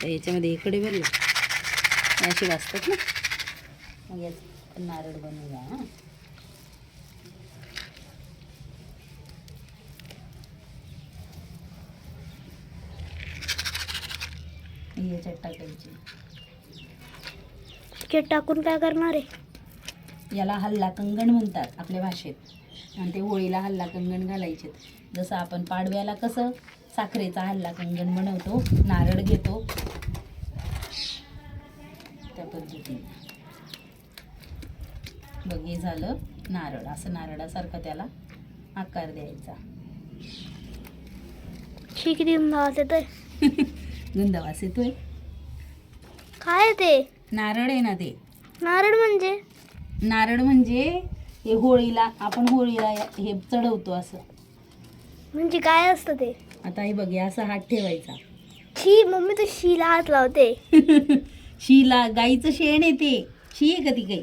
तर याच्यामध्ये इकडे भरलं अशी वाजतात ना, मग याचं नारळ बनवूया. हां, याच्यात टाकायची. ते टाकून काय करणार आहे? याला हल्ला कंगण म्हणतात आपल्या भाषेत, आणि ते होळीला हल्ला कंगण घालायचे. जसं आपण पाडव्याला कसं साखरेचा हल्ला कंगण बनवतो, नारळ घेतो, त्या पद्धतीने. बघ, हे झालं नारळ. असं नारळासारखा त्याला आकार द्यायचा. शी किती नावाज येतोय. गंधवास येतोय. काय आहे ते? नारळ आहे ना ते. नारळ म्हणजे? नारळ म्हणजे हे होळीला, आपण होळीला हे चढवतो असं. म्हणजे काय असतं ते? आता हे बघ, हे असा हात ठेवायचा. शी, मम्मी तर शीला हात लावते. शीला गाईचं शेण येते. शी आहे का ती काही?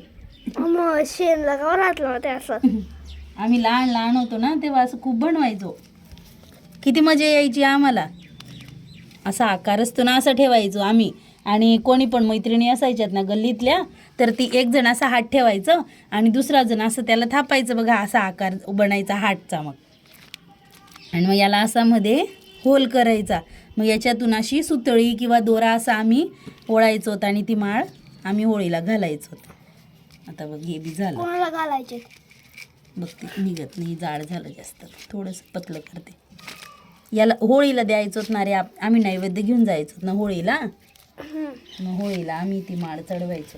मग शेणला का हात लावते असं? आम्ही लहान लहान होतो ना तेव्हा असं खूप बनवायचो. किती मजा यायची आम्हाला. असा आकार असतो ना, असं ठेवायचो आम्ही. आणि कोणी पण मैत्रिणी असायच्यात ना गल्लीतल्या, तर ती एक जण असा हात ठेवायचं आणि दुसरा जण असं त्याला थापायचं. बघा, असा आकार बनायचा हातचा. मग आणि मग याला असा मध्ये होल करायचा. मग याच्यातून अशी सुतळी किंवा दोरा असा आम्ही ओळायचो आणि ती माळ आम्ही होळीला घालायचो. आता बघ, हे बी झालं. कोणाला घालायचे? बघ, ते निघत नाही, जाड झालं जास्त, थोडंसं पतलं करते. याला होळीला द्यायचोत ना रे, आम्ही नैवेद्य घेऊन जायचो ना होळीला. मग होळीला आम्ही ती माळ चढवायचो.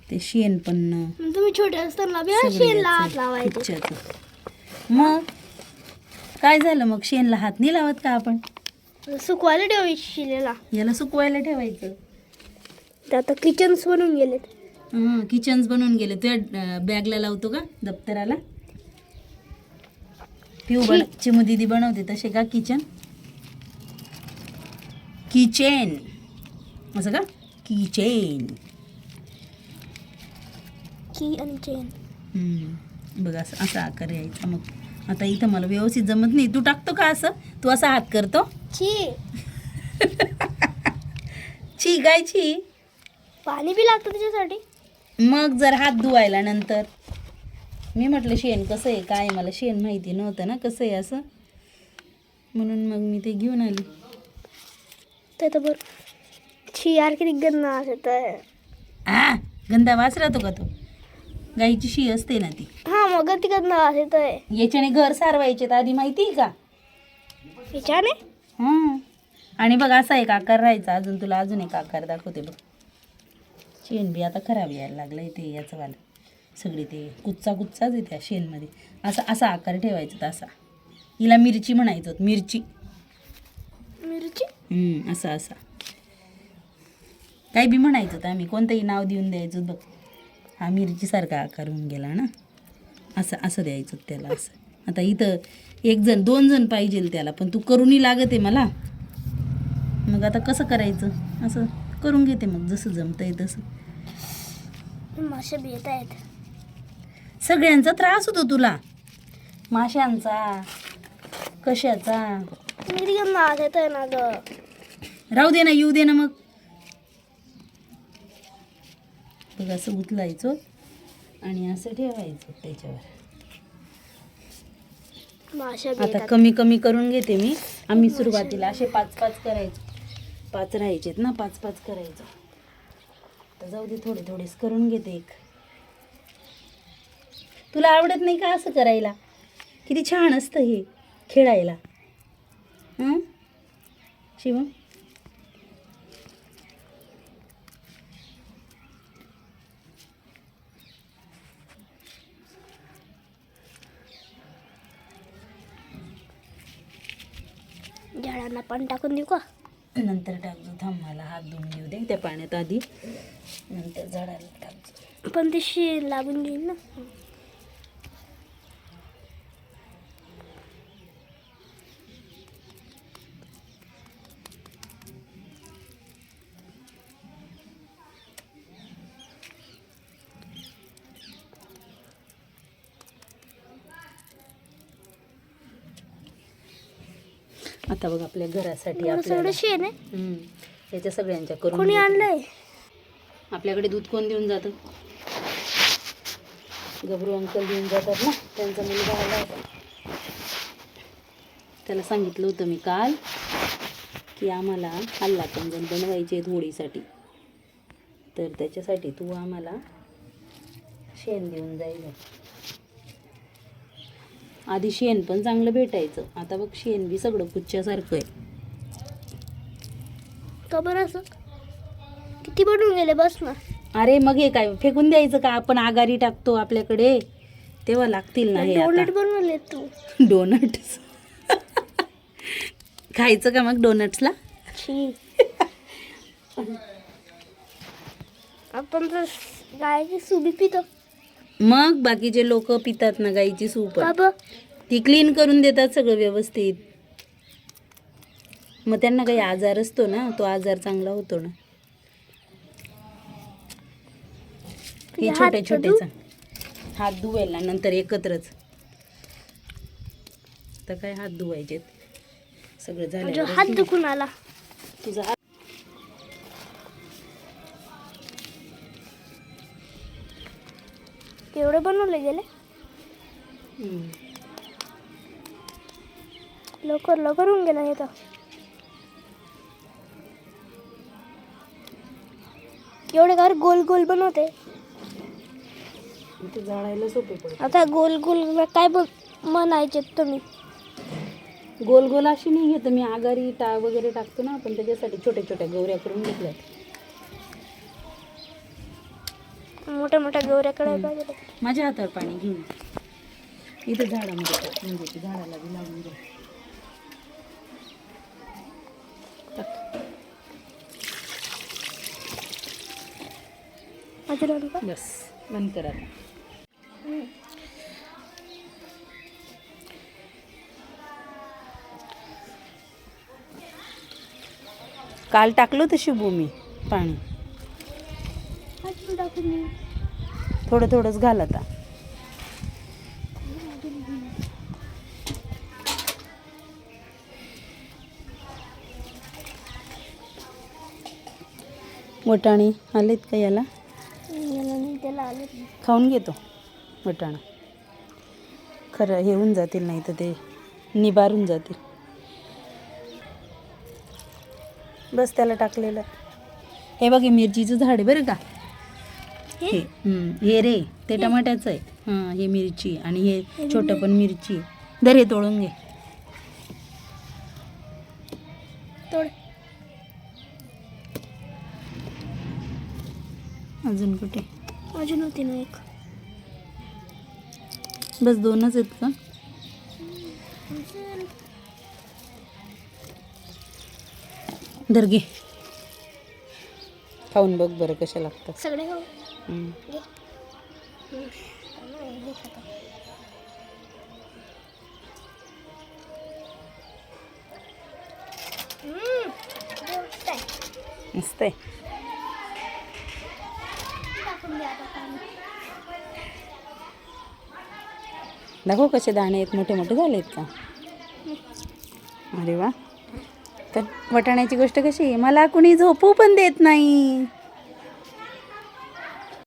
ते शेण पण तुम्ही छोटे असताना शेणला हात लावायचे. मग काय झालं, मग शेणला हात नाही लावत का आपण? सुकवायला ठेवायची शिलेला. याला सुकवायला ठेवायचं. ते आता किचन्स बनून गेलेत. किचन्स बनवून गेले. तुझ्या बॅगला लावतो का, दप्तराला? पिऊ चिमू दीदी बनवते तसे का किचन? किचन असं का? किचन, की आणि चेन. बघ, असं असा आकार यायचा. मग आता इथं मला व्यवस्थित जमत नाही. तू टाकतो का असं? तू असा हात करतो? छी, छी गायची. पाणी बी लागतं त्याच्यासाठी. मग जर हात धुवायला नंतर. मी म्हटलं शेण कसं आहे काय, मला शेण माहिती नव्हतं ना कसं आहे असं, म्हणून मग मी ते घेऊन आली. ते तर बरं. छी यार, किती गंदा असत आहे. गंधा वास राहतो का तो? गाईची शी असते ना ती. हा, मग किती गंदा असत आहे. याच्याने घर सारवायचे आधी, माहिती आहे का? याच्याने? आणि बघ, असा एक आकार राहायचा. अजून तुला अजून एक आकार दाखवते बघ. शेण बी आता खराब यायला लागलंय ते याचं वालं. सगळी ते कुच्चाच आहे त्या शेणमध्ये. असा असा आकार ठेवायचा. असा हिला मिरची म्हणायचं. मिरची असा असा काही बी म्हणायचं तर आम्ही, कोणतंही नाव देऊन द्यायचं. बघ, हा मिरचीसारखा आकार होऊन गेला ना, असं असं द्यायचं त्याला. असं आता इथं 1 जण 2 जण पाहिजे त्याला, पण तू करूनही लागत आहे मला. मग आता कसं करायचं? असं करून घेते मग, जसं जमतंय तसं. मासे बी येत आहेत. सगळ्यांचा त्रास होतो तुला, माशांचा, कशाचा. किती गंदा येत आहे ना ग. राहू दे ना, येऊ दे ना. मग बघ, असं उचलायचं आणि असं ठेवायचं त्याच्यावर. मासे बी आता येतात. कमी कमी करून घेते मी. आम्ही सुरुवातीला असे 5-5 करायचो. 5 राहायचेत ना, 5-5 करायचो. तर जाऊ दे, थोडे थोडेच करून घेते. एक तुला आवडत नाही का असं करायला? किती छान असतं हे खेळायला. शिव, झाडांना पाणी टाकून देऊ का? नंतर टाकतो. थांब, मला हात धुवून घेऊ दे त्या पाण्यात आधी, नंतर झाडाला टाकतो. पण ते शेण लागून घेईल ना. आता बघ आपल्या घरासाठी एवढं आपल्याला सगळं शेण आहे. याच्या सगळ्यांच्या करून कोणी घेऊ. आणलंय? आपल्याकडे दूध कोण देऊन जातं? गबरू अंकल देऊन जातात ना, त्यांचा मुलगा आला होता. त्याला सांगितलं होतं मी काल की आम्हाला हल्ला कंजन बनवायचे आहेत होळीसाठी, तर त्याच्यासाठी तू आम्हाला शेण देऊन जाईल. आधी शेण पण चांगलं भेटायचं, आता बघ शेण बी सगळं पुच्छ्यासारखं आहे. का बरं असं? किती बनवून गेले बस ना. अरे मग हे काय फेकून द्यायचं का? आपण आगारी टाकतो आपल्याकडे, तेव्हा लागतील ना हे. डोनेट आता बनवले तू. डोनट्स खायचं का मग डोनट्सला? छी. आपण तर गायची सुबी पितो. मग बाकीचे लोक पितात ना गाईची सूप, का बरं? ती क्लीन करून देतात सगळं व्यवस्थित. मग त्यांना काही आजार असतो ना, तो आजार चांगला होतो ना. हे तुझे छोटे हात छोटेच हात धुवायला नंतर एकत्रच. तर काय हात धुवायचे सगळं म्हणजे झालं. हात दुखून आला. तुझा हात एवढे बनवले गेले. लवकर लवकर होऊन गेला हे तर. एवढे घर गोल गोल बनवते. ते जाळायला सोपे पडते. आता गोल गोल काय म्हणायचे तुम्ही? गोल गोल अशी नाही घेत मी, आगारी वगैरे टाकतो ना आपण, त्याच्यासाठी छोट्या छोट्या गौऱ्या करून घेतल्यात. मोठ्या मोठ्या गौऱ्याकडे पाहिजे. माझ्या हातावर पाणी घेऊन इथे झाडामध्ये टाक, म्हणजे ते झाडाला बी लागून जाईल. बस बंद करा. काल टाकलं होतं शुभू मी पाणी, थोडं थोडंच घाल आता. वटाणे आलेत का याला? खाऊन घेतो वटाणा, खरं हे होऊन जातील, नाही तर ते निबारून जातील. बस त्याला टाकलेलं. हे बघ, हे मिरचीचं झाड आहे बरं का. हे रे ते टमाट्याचं आहे. हां, हे मिरची, आणि हे छोटं पण मिरची. दर हे तोडून घे. तोड. अजून कुठे? अजून होती ना एक. बस दोनच आहेत का? धर घे, खाऊन बघ बरं कशा लागतात. सगळे खाऊ. मस्त आहे. दाखव कसे दाणे आहेत, मोठे मोठे झाले आहेत का? अरे वा. तर वटाण्याची गोष्ट कशी आहे, मला कुणी झोपू पण देत नाही.